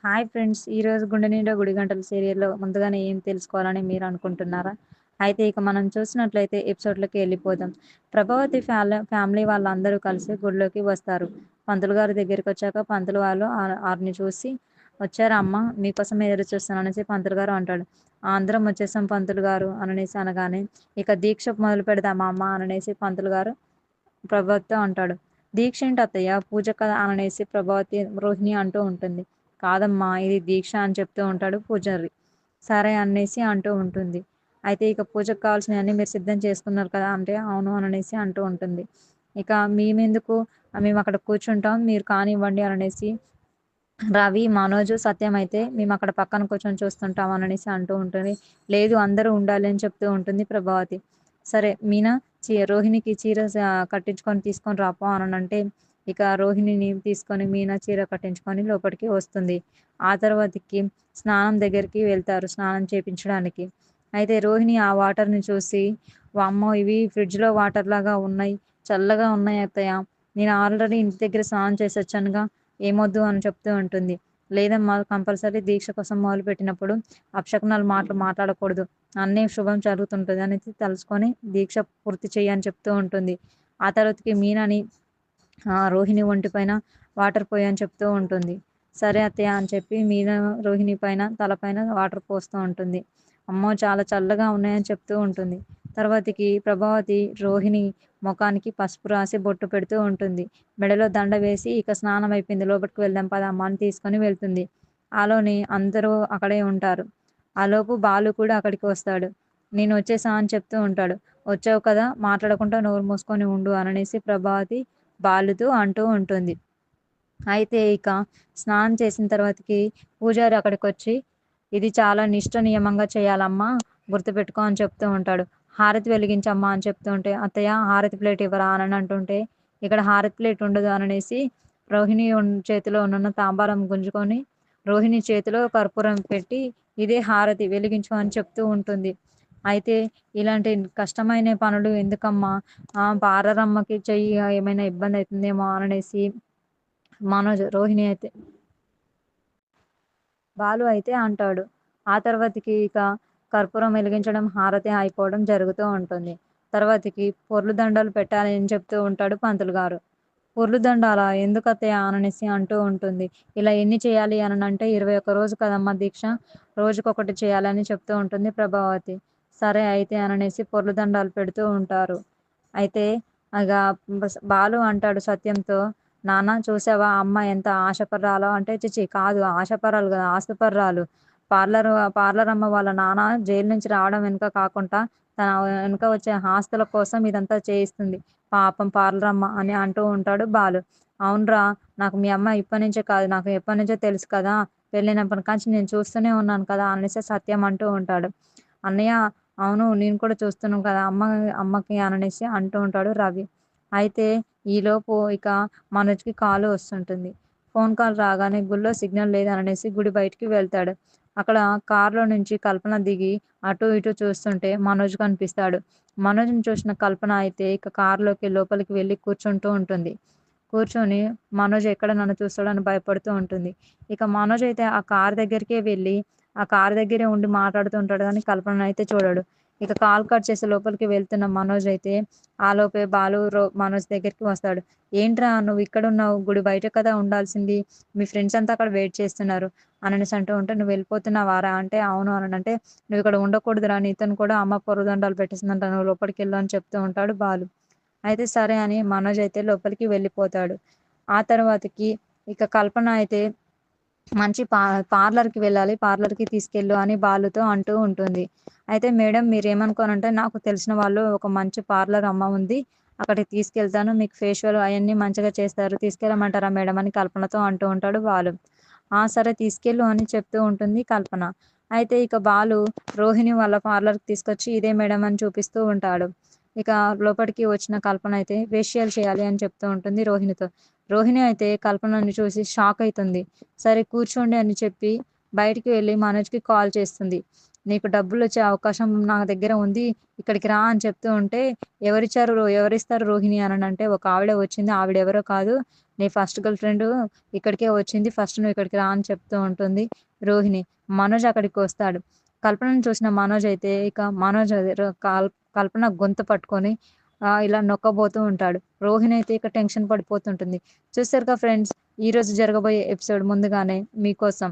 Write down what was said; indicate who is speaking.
Speaker 1: Hi friends! ఈరోజు 'గుండె నిండా గుడి గంటలు' సీరియల్‌లో ముందుగానే ఏం తెలుసుకోవాలని మీరు అనుకుంటున్నారా? అయితే ఇక మనం చూసినట్లయితే ఎపిసోడ్‌లోకి వెళ్ళిపోదాం. ప్రభావతి ఫ్యామిలీ వాళ్ళందరూ కలిసి గుడిలోకి వస్తారు. పంతులు గారి దగ్గరికొచ్చాక పంతులు వాళ్ళు ఆరిని చూసి, "వచ్చారా అమ్మ? మీకోసమే ఎదురు చూస్తున్నాను" అనేసి పంతులు గారు అంటాడు. అందరం వచ్చేసాం పంతులు గారు" అననేసి అనగానే, "ఇక దీక్ష మొదలు పెడదామా అమ్మ" అననేసి పంతులు గారు ప్రభావతితో అంటాడు. "దీక్షేంటి అత్తయ్య పూజ కదా" అననేసి ప్రభావతి రోహిణి అంటూ ఉంటుంది. "కాదమ్మా ఇది దీక్ష" అని చెప్తూ ఉంటాడు పూజారి. సరే అనేసి అంటూ ఉంటుంది. అయితే ఇక పూజకు కావాల్సినవన్నీ మీరు సిద్ధం చేసుకున్నారు కదా అంటే, అవును అననేసి అంటూ ఉంటుంది. ఇక మేమెందుకు మేము అక్కడ కూర్చుంటాం మీరు కానివ్వండి అననేసి రవి, మనోజు, సత్యం అయితే మేము అక్కడ పక్కన కూర్చొని చూస్తుంటాం అననేసి అంటూ ఉంటుంది. లేదు అందరూ ఉండాలి అని చెప్తూ ఉంటుంది ప్రభావతి. సరే మీనా రోహిణికి చీర కట్టించుకొని తీసుకొని రాపో అననంటే, ఇక రోహిణిని తీసుకొని మీనా చీర కట్టించుకొని లోపలికి వస్తుంది. ఆ తర్వాతకి స్నానం దగ్గరికి వెళ్తారు స్నానం చేపించడానికి. అయితే రోహిణి ఆ వాటర్‌ని చూసి, వామ్మో! ఇవి ఫ్రిడ్జ్‌లో వాటర్ లాగా ఉన్నాయి. చల్లగా ఉన్నాయి అత్తయ్య. నేను ఆల్రెడీ ఇంటి దగ్గర స్నానం చేసొచ్చానుగా. ఏమొద్దు అని చెప్తూ ఉంటుంది. లేదమ్మా కంపల్సరీ దీక్ష కోసం మొదలుపెట్టినప్పుడు అపశకునాల మాటలు మాట్లాడకూడదు. అన్నీ శుభం జరుగుతుంటది అనేసి తలుచుకొని దీక్ష పూర్తి చెయ్యి అని చెప్తూ ఉంటుంది. ఆ తర్వాతకి మీనాని రోహిణి ఒంటి పైన వాటర్ పోయని చెప్తూ ఉంటుంది. సరే అత్తయ్య అని చెప్పి మీనా రోహిణి పైన తలపైన వాటర్ పోస్తూ ఉంటుంది. అమ్మో! చాలా చల్లగా ఉన్నాయని చెప్తూ ఉంటుంది. తర్వాతకి ప్రభావతి రోహిణి మొఖానికి పసుపు రాసి బొట్టు పెడుతూ ఉంటుంది. మెడలో దండ వేసి ఇక స్నానం అయిపోయింది లోపలికి వెళ్దాం పదమ్మా అని తీసుకొని వెళ్తుంది. ఆలోని అందరూ అక్కడే ఉంటారు. ఆలోపు బాలు కూడా అక్కడికి వస్తాడు. నేను వచ్చేసా అని చెప్తూ ఉంటాడు. వచ్చావు కదా మాట్లాడకుండా నోరు మూసుకొని ఉండు అననేసి ప్రభావతి బాలుతో అంటూ ఉంటుంది. అయితే ఇక స్నానం చేసిన తర్వాతకి పూజారి అక్కడికొచ్చి, "ఇది చాలా నిష్ట నియమంగా చేయాలమ్మా గుర్తుపెట్టుకో" అని చెప్తూ ఉంటాడు. "హారతి వెలిగించమ్మా" అని చెప్తూ ఉంటే, "అత్తయ్య హారతి ప్లేట్ ఇవ్వరా" అని అంటుంటే, "ఇక్కడ హారతి ప్లేట్ ఉండదు" అననేసి రోహిణి చేతిలో ఉన్న తాంబాలం గుంజుకొని రోహిణి చేతిలో కర్పూరం పెట్టి, "ఇదే హారతి వెలిగించు" అని చెప్తూ ఉంటుంది. అయితే ఇలాంటి కష్టమైన పనులు ఎందుకమ్మా పార్లరమ్మకి చెయ్యి ఏమైనా ఇబ్బంది అవుతుందేమో అననేసి మనోజ్ రోహిణి అయితే బాలు అయితే అంటాడు. ఆ తర్వాతకి ఇక కర్పూరం వెలిగించడం, హారతి అయిపోవడం జరుగుతూ ఉంటుంది. తర్వాతకి పొర్లు దండలు పెట్టాలి అని చెప్తూ ఉంటాడు పంతులు గారు. పొర్లు దండాలా ఎందుకత్తయ్య అననేసి అంటూ ఉంటుంది. ఇలా ఎన్ని చేయాలి అననంటే 21 రోజు కదమ్మా దీక్ష. రోజుకొకటి చేయాలని చెప్తూ ఉంటుంది ప్రభావతి. సరే అయితే అననేసి పొర్లు దండాలు పెడుతూ ఉంటారు. అయితే ఇగ బాలు అంటాడు సత్యంతో, "నాన్న చూసావా అమ్మ ఎంత ఆశపర్రాలో" అంటే, "ఛీ! కాదు ఆశపరాలు కాదు ఆస్తిపర్రాలు. పార్లరమ్మ వాళ్ళ నాన్న జైలు నుంచి రావడం వెనుక కాకుండా తన వెనుక వచ్చే ఆస్తుల కోసం ఇదంతా చేయిస్తుంది. పాపం పార్లరమ్మ" అని అంటూ ఉంటాడు బాలు. "అవునురా నాకు మీ అమ్మ ఇప్పటినుంచే కాదు నాకు ఎప్పటినుంచో తెలుసు కదా! పెళ్ళైనప్పటి కాంచి నేను చూస్తూనే ఉన్నాను కదా!" అనేసి సత్యం అంటూ ఉంటాడు. "అన్నయ్య అవును నేను కూడా చూస్తున్నాం కదా! అమ్మకి" అననేసి అంటూ ఉంటాడు రవి. అయితే ఈలోపు ఇక మనోజ్‌కి కాల్ వస్తుంటుంది. ఫోన్ కాల్ రాగానే గుడిలో సిగ్నల్ లేదననేసి గుడి బయటికి వెళ్తాడు. అక్కడ కార్‌లో నుంచి కల్పన దిగి అటు ఇటు చూస్తుంటే మనోజ్ కనిపిస్తాడు. మనోజ్‌ని చూసిన కల్పన అయితే ఇక కార్‌లోకి లోపలికి వెళ్లి కూర్చుంటూ ఉంటుంది. కూర్చొని మనోజ్ ఎక్కడ నన్ను చూస్తాడో అని భయపడుతూ ఉంటుంది. ఇక మనోజ్ అయితే ఆ కార్ దగ్గరికే వెళ్ళి, ఆ కార్ దగ్గరే ఉండి మాట్లాడుతూ ఉంటాడు గానీ కల్పననైతే చూడడు. ఇక కాల్ కట్ చేసి లోపలికి వెళ్తున్న మనోజ్ అయితే ఆలోపే బాలు మనోజ్ దగ్గరికి వస్తాడు. "ఏంట్రా నువ్వు ఇక్కడున్నావు? గుడి బయట కదా ఉండాల్సింది. మీ ఫ్రెండ్స్ అంతా అక్కడ వెయిట్ చేస్తున్నారు" అననేసి అంటూ ఉంటే, "నువ్వు వెళ్ళిపోతున్నావారా?" అంటే, "అవును" అనంటే, "నువ్వు ఇక్కడ ఉండకూడదురా నీతోని కూడా అమ్మ పొర్రుదండాలు పెట్టేసిందంట. నువ్వు లోపలికెళ్ళు" అని చెప్తూ ఉంటాడు బాలు. అయితే సరే అని మనోజ్ అయితే లోపలికి వెళ్ళిపోతాడు. ఆ తర్వాతకి ఇక కల్పన అయితే మంచి పార్లర్‌కి వెళ్ళాలి. పార్లర్‌కి తీసుకెళ్ళు అని బాలుతో అంటూ ఉంటుంది. అయితే మేడం మీరేమనుకోనంటే నాకు తెలిసిన వాళ్ళు ఒక మంచి పార్లర్ అమ్మ ఉంది. అక్కడికి తీసుకెళ్తాను. మీకు ఫేషియల్ అయన్నీ మంచిగా చేస్తారు. తీసుకెళ్ళమంటారా మేడం అని కల్పనతో అంటూ ఉంటాడు బాలు. ఆ! సరే తీసుకెళ్ళు అని చెప్తూ ఉంటుంది కల్పన. అయితే ఇక బాలు రోహిణి వాళ్ళ పార్లర్‌కి తీసుకొచ్చి ఇదే మేడం అని చూపిస్తూ ఉంటాడు. ఇక లోపటికి వచ్చిన కల్పన అయితే ఫేషియల్ చేయాలి అని చెప్తూ ఉంటుంది రోహిణితో. రోహిణి అయితే కల్పనని చూసి షాక్ అయితుంది. సరే కూర్చోండి అని చెప్పి బయటికి వెళ్ళి మనోజ్‌కి కాల్ చేస్తుంది. నీకు డబ్బులొచ్చే అవకాశం నా దగ్గర ఉంది. ఇక్కడికి రా అని చెప్తూ ఉంటే, ఎవరిస్తారు రోహిణి అననంటే, ఒక ఆవిడ వచ్చింది. ఆవిడెవరో కాదు నీ ఫస్ట్ గర్ల్ ఫ్రెండు ఇక్కడికే వచ్చింది. ఫస్ట్ నువ్వు ఇక్కడికి రా అని చెప్తూ ఉంటుంది రోహిణి. మనోజ్ అక్కడికొస్తాడు. కల్పనను చూసిన మనోజ్ అయితే ఇక మనోజ్ అదే కల్పన గొంతు పట్టుకొని ఇలా నొక్కబోతూ ఉంటాడు. రోహిణి అయితే ఇక టెన్షన్ పడిపోతుంటుంది. చూసారుగా ఫ్రెండ్స్, ఈరోజు జరగబోయే ఎపిసోడ్ ముందుగానే మీకోసం.